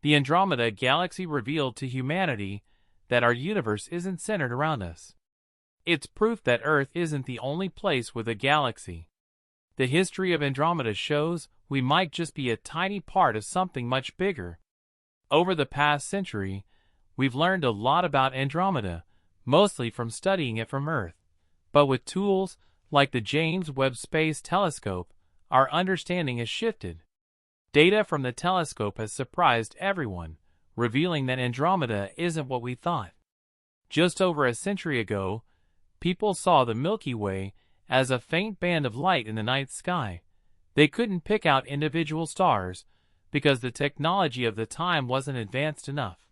The Andromeda galaxy revealed to humanity that our universe isn't centered around us. It's proof that Earth isn't the only place with a galaxy. The history of Andromeda shows we might just be a tiny part of something much bigger. Over the past century, we've learned a lot about Andromeda, mostly from studying it from Earth. But with tools like the James Webb Space Telescope, our understanding has shifted. Data from the telescope has surprised everyone, revealing that Andromeda isn't what we thought. Just over a century ago, people saw the Milky Way as a faint band of light in the night sky. They couldn't pick out individual stars because the technology of the time wasn't advanced enough.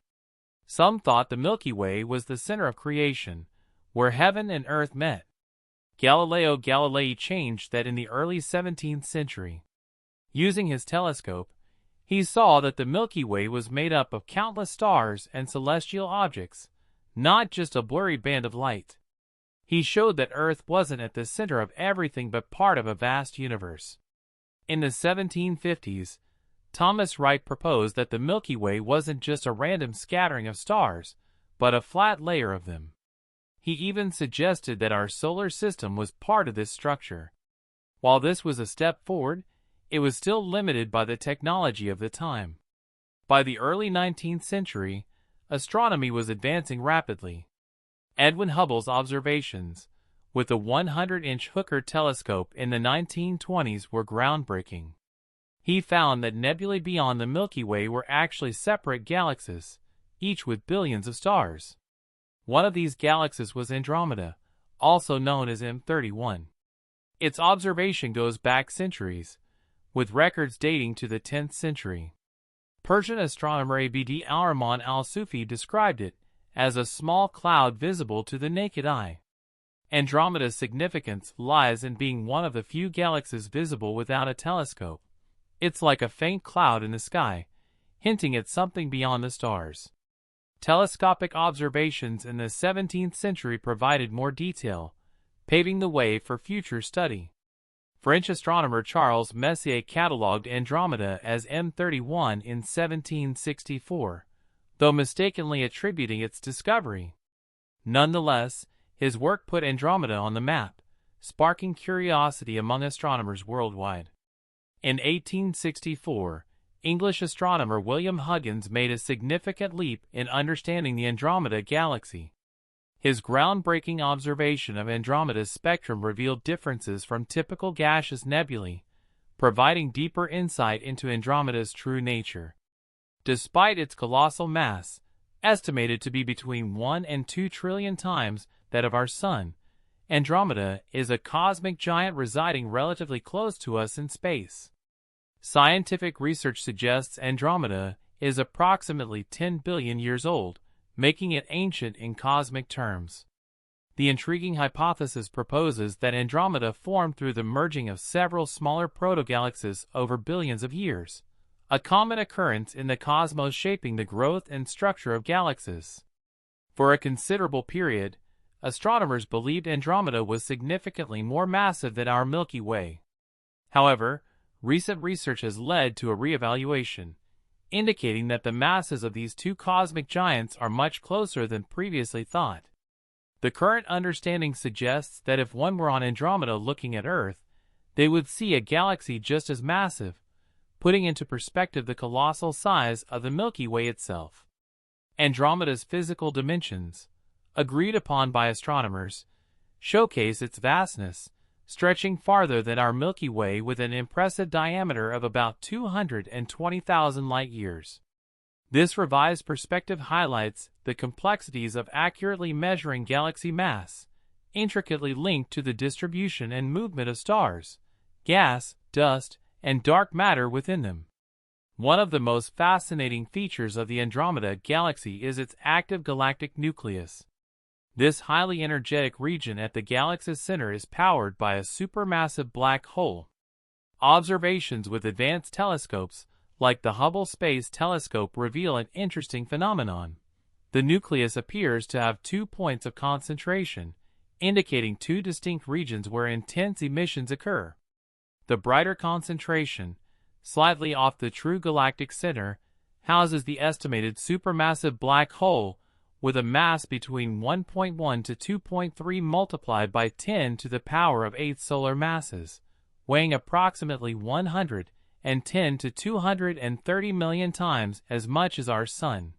Some thought the Milky Way was the center of creation, where heaven and earth met. Galileo Galilei changed that in the early 17th century. Using his telescope, he saw that the Milky Way was made up of countless stars and celestial objects, not just a blurry band of light. He showed that Earth wasn't at the center of everything but part of a vast universe. In the 1750s, Thomas Wright proposed that the Milky Way wasn't just a random scattering of stars, but a flat layer of them. He even suggested that our solar system was part of this structure. While this was a step forward, it was still limited by the technology of the time. By the early 19th century, astronomy was advancing rapidly. Edwin Hubble's observations, with the 100-inch Hooker telescope in the 1920s, were groundbreaking. He found that nebulae beyond the Milky Way were actually separate galaxies, each with billions of stars. One of these galaxies was Andromeda, also known as M31. Its observation goes back centuries, with records dating to the 10th century. Persian astronomer Abd al-Rahman al-Sufi described it as a small cloud visible to the naked eye. Andromeda's significance lies in being one of the few galaxies visible without a telescope. It's like a faint cloud in the sky, hinting at something beyond the stars. Telescopic observations in the 17th century provided more detail, paving the way for future study. French astronomer Charles Messier catalogued Andromeda as M31 in 1764, though mistakenly attributing its discovery. Nonetheless, his work put Andromeda on the map, sparking curiosity among astronomers worldwide. In 1864, English astronomer William Huggins made a significant leap in understanding the Andromeda galaxy. His groundbreaking observation of Andromeda's spectrum revealed differences from typical gaseous nebulae, providing deeper insight into Andromeda's true nature. Despite its colossal mass, estimated to be between 1 and 2 trillion times that of our Sun, Andromeda is a cosmic giant residing relatively close to us in space. Scientific research suggests Andromeda is approximately 10 billion years old, making it ancient in cosmic terms. The intriguing hypothesis proposes that Andromeda formed through the merging of several smaller protogalaxies over billions of years, a common occurrence in the cosmos shaping the growth and structure of galaxies. For a considerable period, astronomers believed Andromeda was significantly more massive than our Milky Way. However, recent research has led to a reevaluation, indicating that the masses of these two cosmic giants are much closer than previously thought. The current understanding suggests that if one were on Andromeda looking at Earth, they would see a galaxy just as massive, putting into perspective the colossal size of the Milky Way itself. Andromeda's physical dimensions, agreed upon by astronomers, showcase its vastness, stretching farther than our Milky Way with an impressive diameter of about 220,000 light-years. This revised perspective highlights the complexities of accurately measuring galaxy mass, intricately linked to the distribution and movement of stars, gas, dust, and dark matter within them. One of the most fascinating features of the Andromeda galaxy is its active galactic nucleus. This highly energetic region at the galaxy's center is powered by a supermassive black hole. Observations with advanced telescopes, like the Hubble Space Telescope, reveal an interesting phenomenon. The nucleus appears to have 2 points of concentration, indicating 2 distinct regions where intense emissions occur. The brighter concentration, slightly off the true galactic center, houses the estimated supermassive black hole with a mass between 1.1 to 2.3 multiplied by 10 to the power of 8 solar masses, weighing approximately 110 to 230 million times as much as our Sun.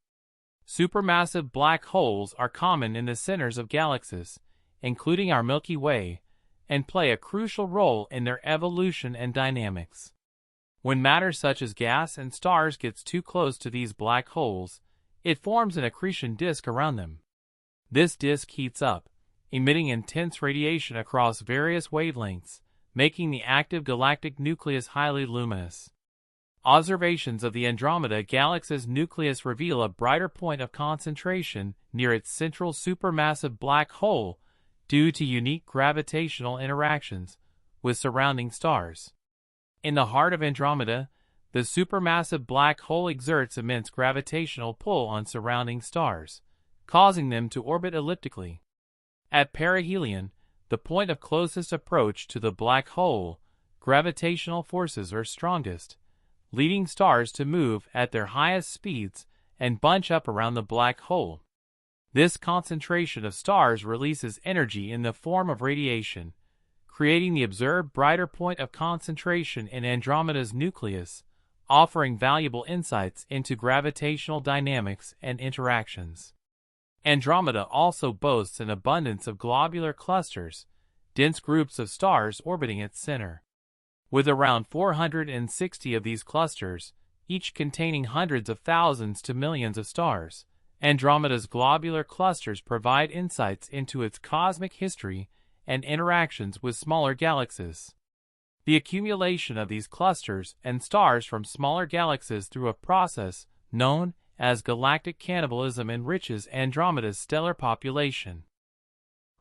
Supermassive black holes are common in the centers of galaxies, including our Milky Way, and play a crucial role in their evolution and dynamics. When matter such as gas and stars gets too close to these black holes, it forms an accretion disk around them. This disk heats up, emitting intense radiation across various wavelengths, making the active galactic nucleus highly luminous. Observations of the Andromeda galaxy's nucleus reveal a brighter point of concentration near its central supermassive black hole due to unique gravitational interactions with surrounding stars. In the heart of Andromeda, the supermassive black hole exerts immense gravitational pull on surrounding stars, causing them to orbit elliptically. At perihelion, the point of closest approach to the black hole, gravitational forces are strongest, leading stars to move at their highest speeds and bunch up around the black hole. This concentration of stars releases energy in the form of radiation, creating the observed brighter point of concentration in Andromeda's nucleus, offering valuable insights into gravitational dynamics and interactions. Andromeda also boasts an abundance of globular clusters, dense groups of stars orbiting its center. With around 460 of these clusters, each containing hundreds of thousands to millions of stars, Andromeda's globular clusters provide insights into its cosmic history and interactions with smaller galaxies. The accumulation of these clusters and stars from smaller galaxies through a process known as galactic cannibalism enriches Andromeda's stellar population.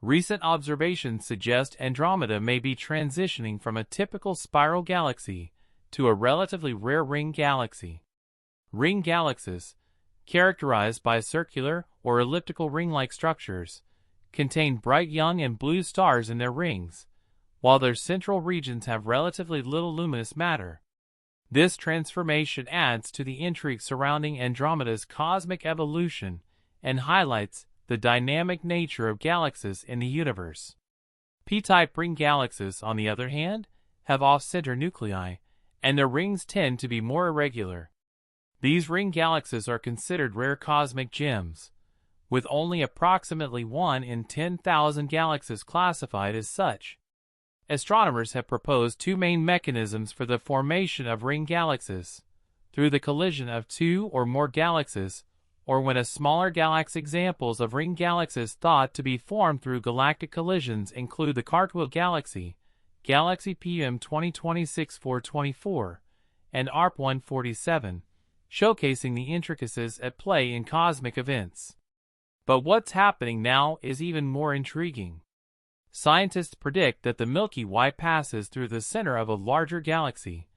Recent observations suggest Andromeda may be transitioning from a typical spiral galaxy to a relatively rare ring galaxy. Ring galaxies, characterized by circular or elliptical ring-like structures, contain bright young and blue stars in their rings, while their central regions have relatively little luminous matter. This transformation adds to the intrigue surrounding Andromeda's cosmic evolution and highlights the dynamic nature of galaxies in the universe. P-type ring galaxies, on the other hand, have off-center nuclei, and their rings tend to be more irregular. These ring galaxies are considered rare cosmic gems, with only approximately 1 in 10,000 galaxies classified as such. Astronomers have proposed two main mechanisms for the formation of ring galaxies: through the collision of two or more galaxies, or when a smaller galaxy. Examples of ring galaxies thought to be formed through galactic collisions include the Cartwheel Galaxy, Galaxy PM 2026-424, and ARP 147, showcasing the intricacies at play in cosmic events. But what's happening now is even more intriguing. Scientists predict that the Milky Way passes through the center of a larger galaxy,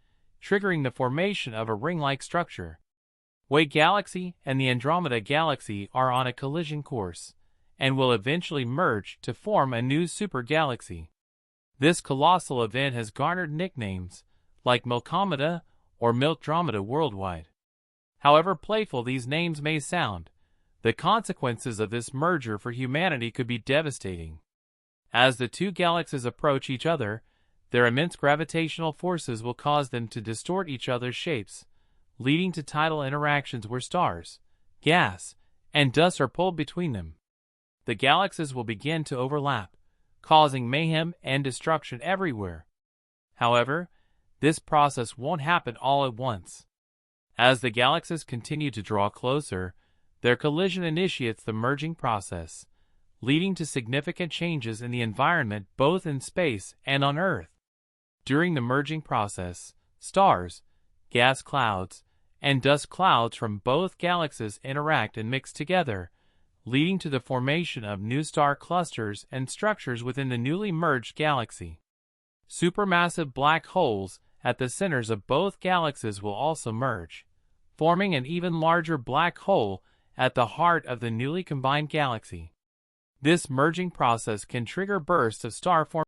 triggering the formation of a ring-like structure. Webb Galaxy and the Andromeda Galaxy are on a collision course, and will eventually merge to form a new supergalaxy. This colossal event has garnered nicknames like Milkomeda or Milkdromeda worldwide. However playful these names may sound, the consequences of this merger for humanity could be devastating. As the two galaxies approach each other, their immense gravitational forces will cause them to distort each other's shapes, leading to tidal interactions where stars, gas, and dust are pulled between them. The galaxies will begin to overlap, causing mayhem and destruction everywhere. However, this process won't happen all at once. As the galaxies continue to draw closer, their collision initiates the merging process, leading to significant changes in the environment both in space and on Earth. During the merging process, stars, gas clouds, and dust clouds from both galaxies interact and mix together, leading to the formation of new star clusters and structures within the newly merged galaxy. Supermassive black holes at the centers of both galaxies will also merge, forming an even larger black hole at the heart of the newly combined galaxy. This merging process can trigger bursts of star formation